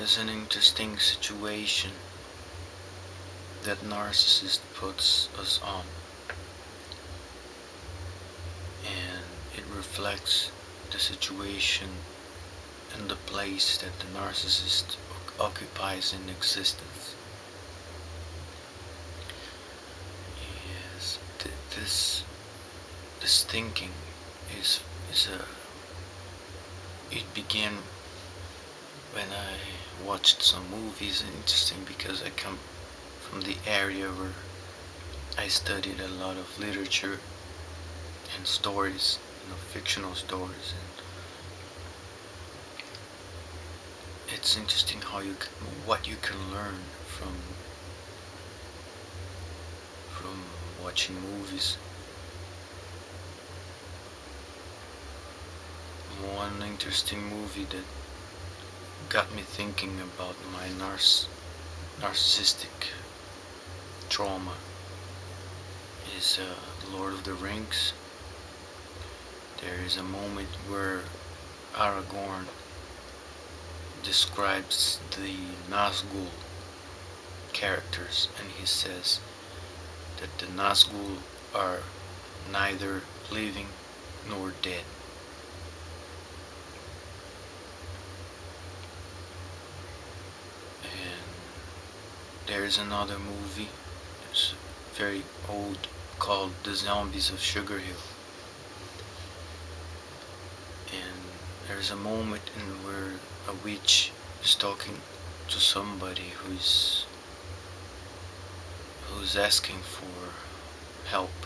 is an interesting situation that narcissist puts us on, and it reflects the situation and the place that the narcissist occupies in existence. Yes, this thinking is a it began when I watched some movies. Interesting because I come from the area where I studied a lot of literature and stories, fictional stories, and it's interesting what you can learn from watching movies. One interesting movie that got me thinking about my narcissistic trauma is Lord of the Rings. There is a moment where Aragorn describes the Nazgul characters, and he says that the Nazgul are neither living nor dead. And there is another movie, it's very old, called The Zombies of Sugar Hill. And there's a moment in where a witch is talking to somebody who's asking for help,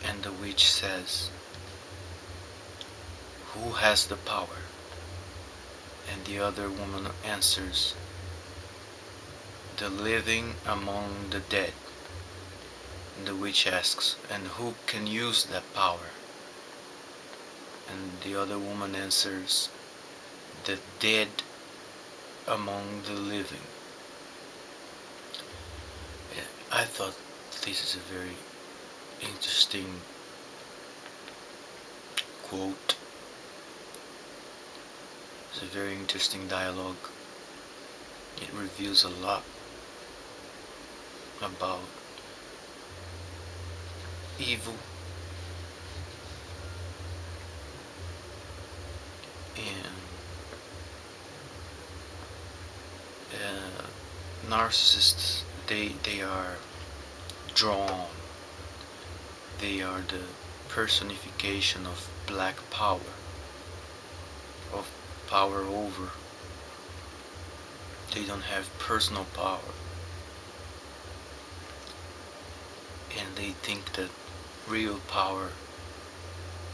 and the witch says, "Who has the power?" And the other woman answers, "The living among the dead." And the witch asks, "And who can use that power?" And the other woman answers, "The dead among the living." I thought this is a very interesting quote. It's a very interesting dialogue. It reveals a lot about evil and narcissists. They are drawn. They are the personification of black power, of power over. They don't have personal power, and they think that real power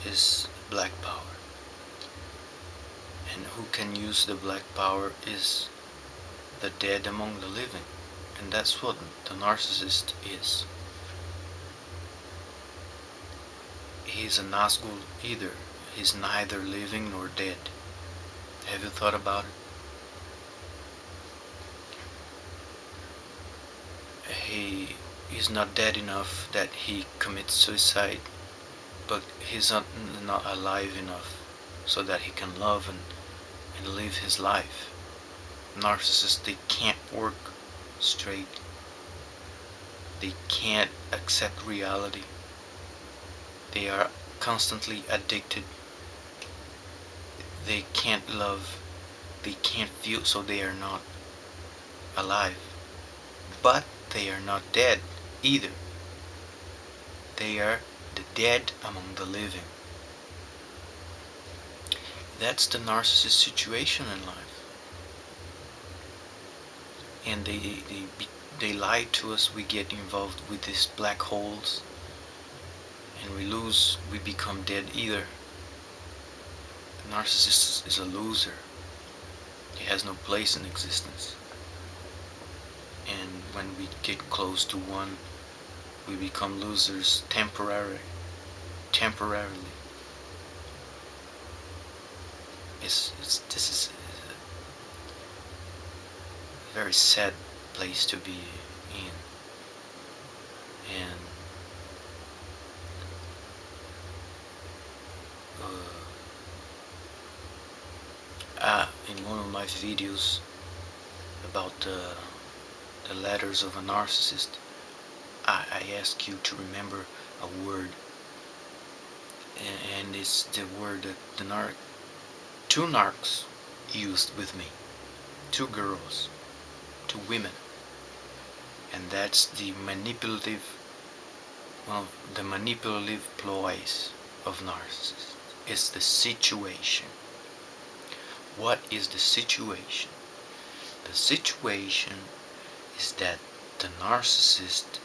is black power, and who can use the black power is the dead among the living. And that's what the narcissist is. He's a Nazgul either. He's neither living nor dead. Have you thought about it? He is not dead enough that he commits suicide, but he's not alive enough so that he can love and live his life. Narcissists, they can't work straight. They can't accept reality. They are constantly addicted. They can't love. They can't feel, so they are not alive. But they are not dead either. They are the dead among the living. That's the narcissist situation in life. And they lie to us. We get involved with these black holes, and we become dead either. The narcissist is a loser. He has no place in existence. And when we get close to one, we become losers temporarily. This is a very sad place to be in. And in one of my videos about the letters of a narcissist, I ask you to remember a word, and it's the word that two narcs used with me, two girls, two women, and that's the manipulative, one of the manipulative ploys of narcissists. It's the situation. What is the situation? The situation is that the narcissist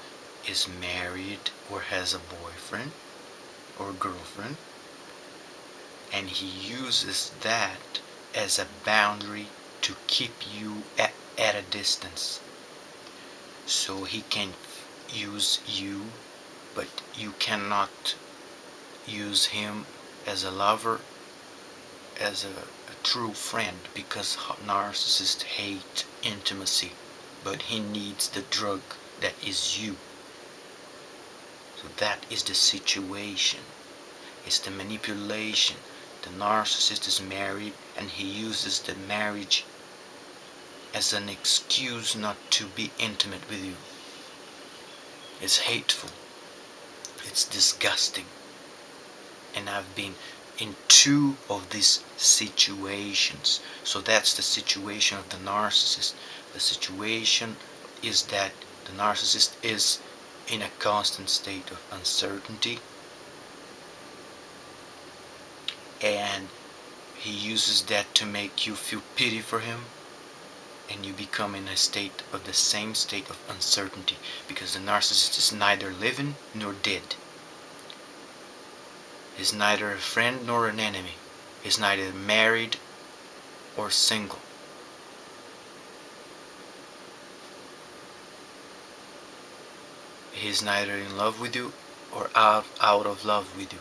is married or has a boyfriend or girlfriend, and he uses that as a boundary to keep you at a distance. So he can use you, but you cannot use him as a lover, as a true friend, because narcissists hate intimacy, but he needs the drug that is you. So that is the situation. It's the manipulation. The narcissist is married and he uses the marriage as an excuse not to be intimate with you. It's hateful. It's disgusting. And I've been in two of these situations. So that's the situation of the narcissist. The situation is that the narcissist is in a constant state of uncertainty, and he uses that to make you feel pity for him, and you become in a state of the same state of uncertainty, because the narcissist is neither living nor dead. He's neither a friend nor an enemy. He's neither married or single. He's neither in love with you or out of love with you.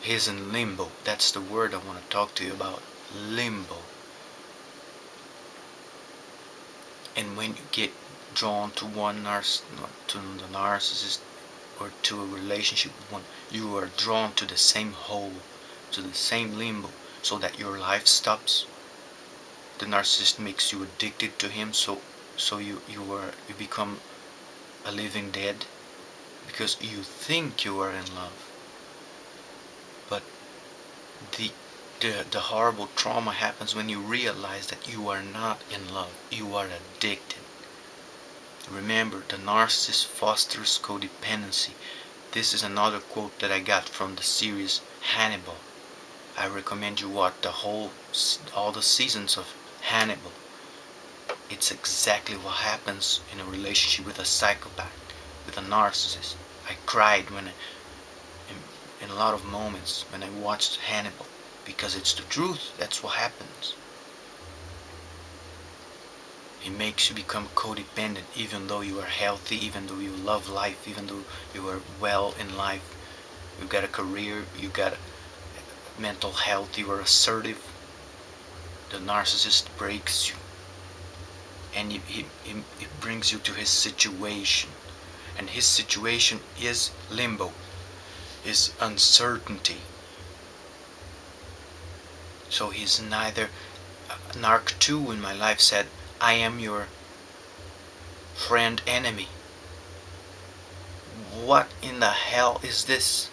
He's in limbo. That's the word I want to talk to you about. Limbo. And when you get drawn to to the narcissist, or to a relationship with one, you are drawn to the same hole, to the same limbo, so that your life stops. The narcissist makes you addicted to him, so you become a living dead, because you think you are in love, but the horrible trauma happens when you realize that you are not in love, you are addicted. Remember, the narcissist fosters codependency. This is another quote that I got from the series Hannibal. I recommend you watch all the seasons of Hannibal. It's exactly what happens in a relationship with a psychopath, with a narcissist. I cried in a lot of moments when I watched Hannibal, because it's the truth. That's what happens. It makes you become codependent, even though you are healthy, even though you love life, even though you are well in life. You've got a career, you've got mental health, you are assertive. The narcissist breaks you, and he brings you to his situation. And his situation is limbo, is uncertainty. So he's neither. Narc 2 in my life said, I am your friend enemy. What in the hell is this?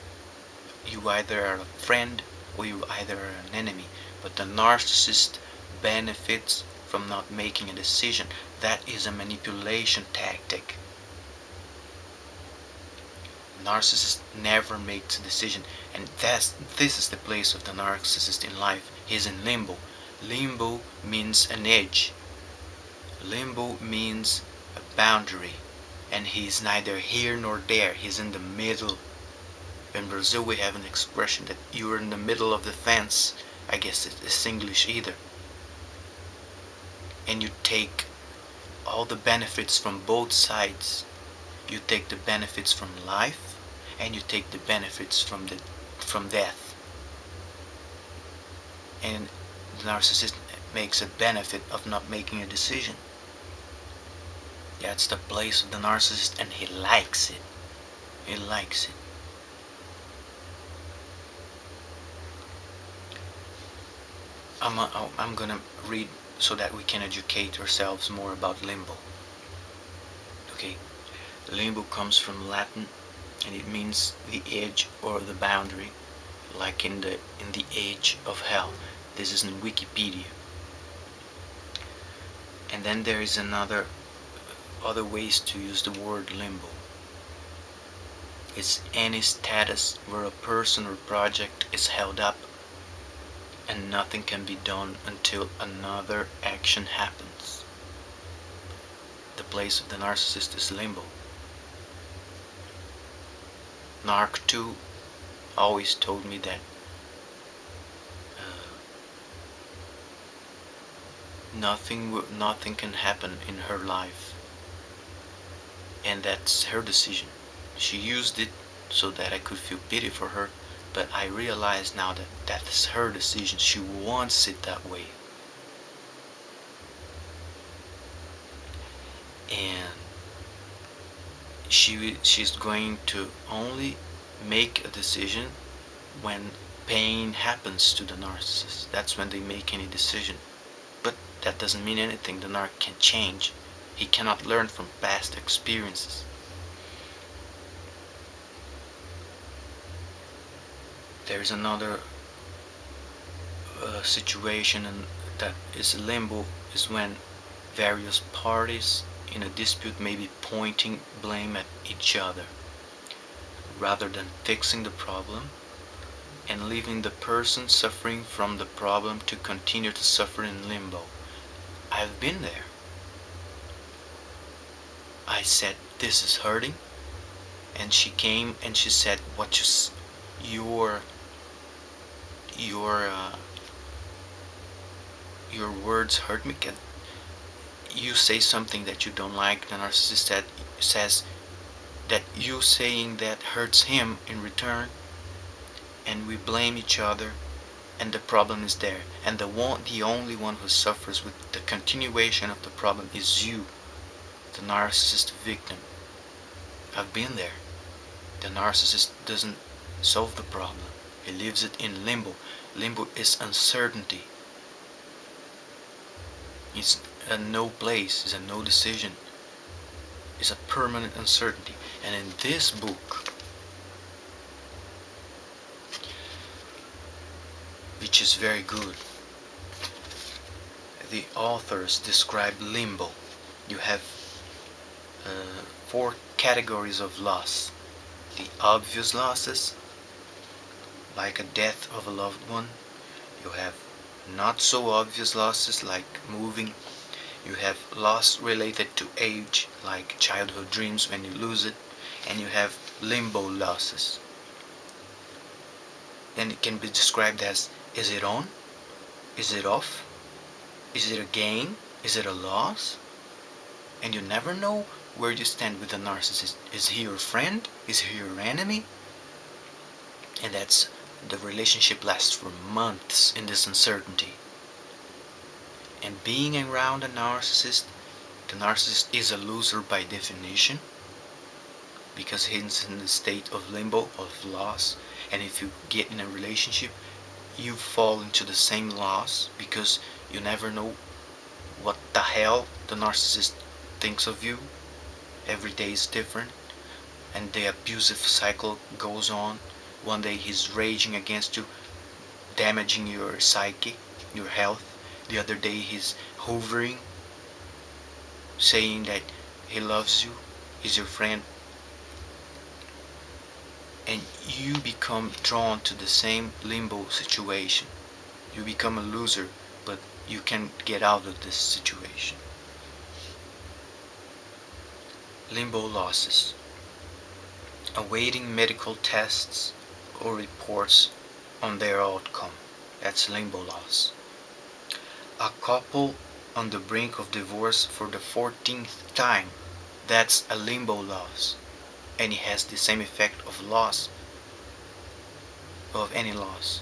You either are a friend or you either are an enemy. But the narcissist benefits from not making a decision. That is a manipulation tactic. Narcissist never makes a decision, and this is the place of the narcissist in life. He's in limbo. Limbo means an edge. Limbo means a boundary, and he's neither here nor there. He's in the middle. In Brazil we have an expression that you're in the middle of the fence. I guess it's English either. And you take all the benefits from both sides. You take the benefits from life, and you take the benefits from death. And the narcissist makes a benefit of not making a decision. That's the place of the narcissist, and he likes it. He likes it. I'm gonna read so that we can educate ourselves more about limbo. Okay, limbo comes from Latin and it means the edge or the boundary, like in the age of hell. This is in Wikipedia. And then there is other ways to use the word limbo. It's any status where a person or project is held up and nothing can be done until another action happens. The place of the narcissist is limbo. Narc 2 always told me that nothing can happen in her life, and that's her decision. She used it so that I could feel pity for her, but I realize now that that's her decision. She wants it that way. And she's going to only make a decision when pain happens to the narcissist. That's when they make any decision. But that doesn't mean anything. The narc can change. He cannot learn from past experiences. There's another situation that is limbo, is when various parties in a dispute may be pointing blame at each other rather than fixing the problem and leaving the person suffering from the problem to continue to suffer in limbo. I've been there. I said, "This is hurting," and she came and she said, your your words hurt me. You say something that you don't like." The narcissist says that you saying that hurts him in return, and we blame each other, and the problem is there, and the only one who suffers with the continuation of the problem is you, the narcissist victim. I've been there. The narcissist doesn't solve the problem. He leaves it in limbo. Limbo is uncertainty. It's a no place, it's a no decision. It's a permanent uncertainty. And in this book, which is very good, the authors describe limbo. You have 4 categories of loss. The obvious losses, like a death of a loved one. You have not so obvious losses, like moving. You have loss related to age, like childhood dreams when you lose it. And you have limbo losses. Then it can be described as, is it on? Is it off? Is it a gain? Is it a loss? And you never know where you stand with the narcissist. Is he your friend? Is he your enemy? And the relationship lasts for months in this uncertainty. And being around the narcissist is a loser by definition, because he's in the state of limbo, of loss. And if you get in a relationship, you fall into the same loss, because you never know what the hell the narcissist thinks of you. Every day is different, and the abusive cycle goes on. One day he's raging against you, damaging your psyche, your health. The other day he's hovering, saying that he loves you, he's your friend. And you become drawn to the same limbo situation. You become a loser, but you can get out of this situation. Limbo losses. Awaiting medical tests or reports on their outcome. That's limbo loss. A couple on the brink of divorce for the 14th time. That's a limbo loss. And it has the same effect of loss, of any loss.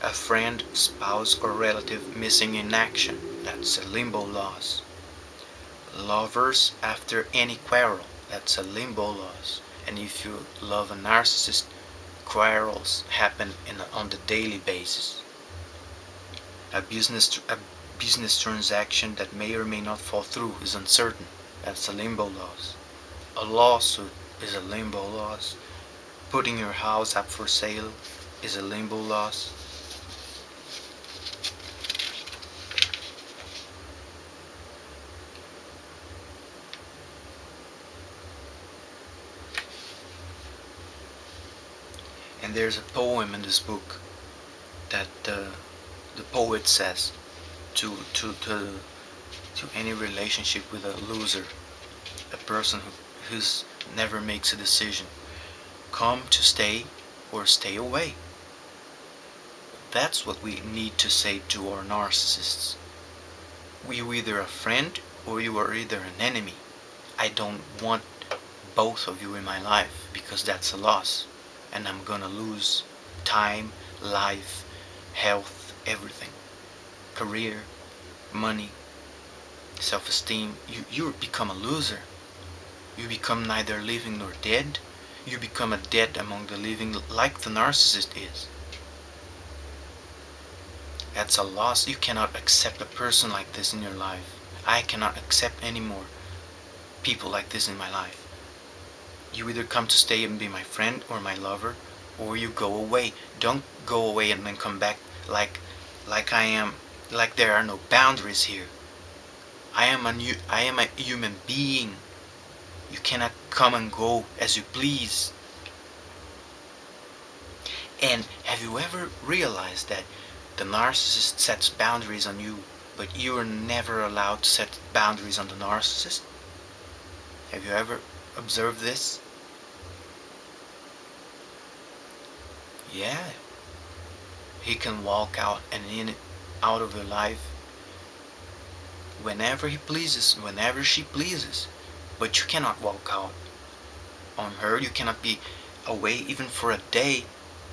A friend, spouse, or relative missing in action. That's a limbo loss. Lovers after any quarrel. That's a limbo loss. And if you love a narcissist, quarrels happen on the daily basis. A business transaction that may or may not fall through is uncertain. That's a limbo loss. A lawsuit is a limbo loss. Putting your house up for sale is a limbo loss. And there's a poem in this book that the poet says to any relationship with a loser, a person who's never makes a decision: come to stay or stay away. That's what we need to say to our narcissists. You either a friend or you are either an enemy. I don't want both of you in my life, because that's a loss, and I'm gonna lose time, life, health, everything, career, money, self-esteem. You become a loser. You become neither living nor dead. You become a dead among the living, like the narcissist is. That's a loss. You cannot accept a person like this in your life. I cannot accept any more people like this in my life. You either come to stay and be my friend or my lover, or you go away. Don't go away and then come back like I am, like there are no boundaries here. I am a human being. You cannot come and go as you please. And have you ever realized that the narcissist sets boundaries on you, but you are never allowed to set boundaries on the narcissist? Have you ever observed this? Yeah. He can walk out and out of your life whenever he pleases, whenever she pleases. But you cannot walk out on her. You cannot be away even for a day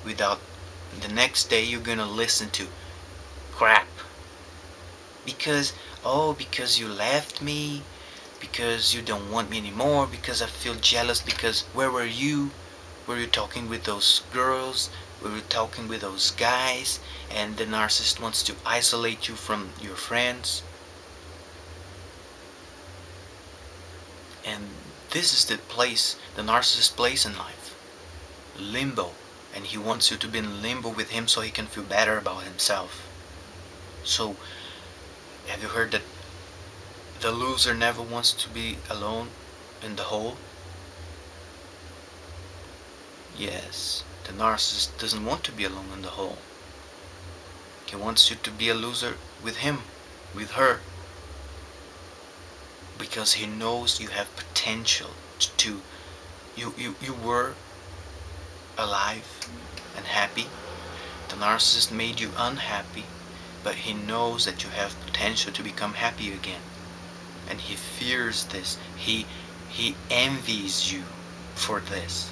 without the next day you're gonna listen to crap. Because you left me, because you don't want me anymore, because I feel jealous, because where were you? Were you talking with those girls? Were you talking with those guys? And the narcissist wants to isolate you from your friends. And this is the place the narcissist plays in life. Limbo. And he wants you to be in limbo with him so he can feel better about himself. So, have you heard that the loser never wants to be alone in the hole? Yes, the narcissist doesn't want to be alone in the hole. He wants you to be a loser with him, with her. Because he knows you have potential to you were alive and happy. The narcissist made you unhappy, but he knows that you have potential to become happy again. And he fears this. He envies you for this.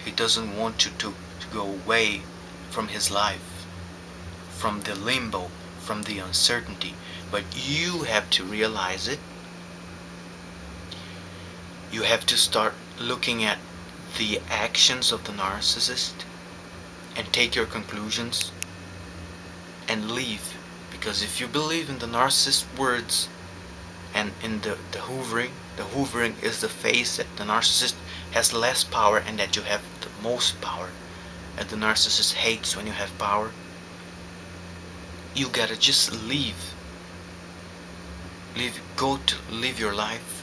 He doesn't want you to go away from his life, from the limbo, from the uncertainty. But you have to realize it. You have to start looking at the actions of the narcissist and take your conclusions and leave. Because if you believe in the narcissist's words and in the hoovering is the phase that the narcissist has less power and that you have the most power, and the narcissist hates when you have power, you gotta just leave. Live your life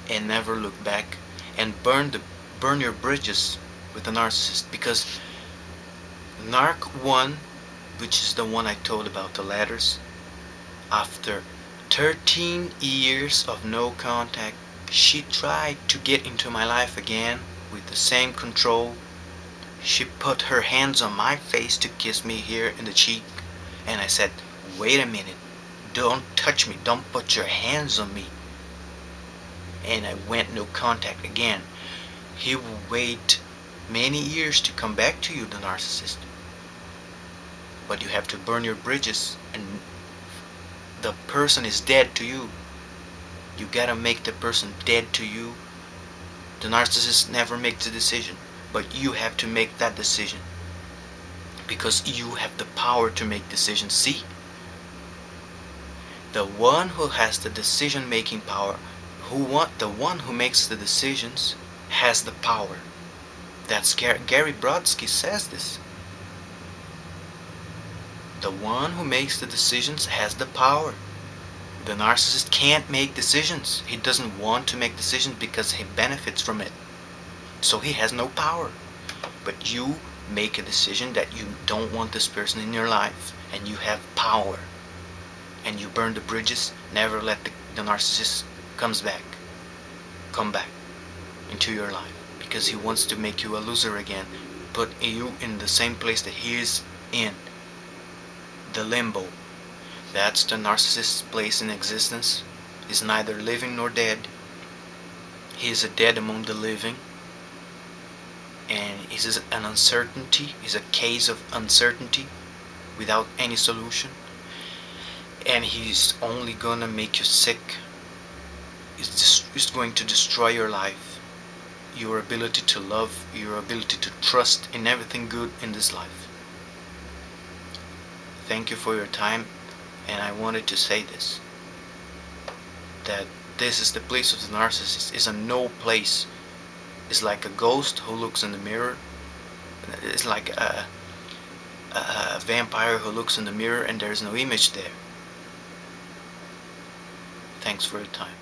and never look back, and burn your bridges with the narcissist. Because Narc 1, which is the one I told about the letters, after 13 years of no contact, she tried to get into my life again with the same control. She put her hands on my face to kiss me here in the cheek, and I said, wait a minute, don't touch me, don't put your hands on me. And I went no contact again. He will wait many years to come back to you, the narcissist. But you have to burn your bridges, and the person is dead to you. You gotta make the person dead to you. The narcissist never makes the decision, but you have to make that decision. because you have the power to make decisions. See, the one who has the decision making power, the one who makes the decisions has the power. That's Gary Brodsky says this. The one who makes the decisions has the power. The narcissist can't make decisions. He doesn't want to make decisions because he benefits from it. So he has no power. But you make a decision that you don't want this person in your life, and you have power. And you burn the bridges, never let the narcissist come back into your life, because he wants to make you a loser again, put you in the same place that he is in, the limbo. That's the narcissist's place in existence. He's neither living nor dead. He is a dead among the living, and he's an uncertainty. He's a case of uncertainty without any solution, and he's only gonna make you sick. It's going to destroy your life, your ability to love, your ability to trust in everything good in this life. Thank you for your time, and I wanted to say this, that this is the place of the narcissist. It's a no place. It's like a ghost who looks in the mirror. It's like a vampire who looks in the mirror and there's no image there. Thanks for your time.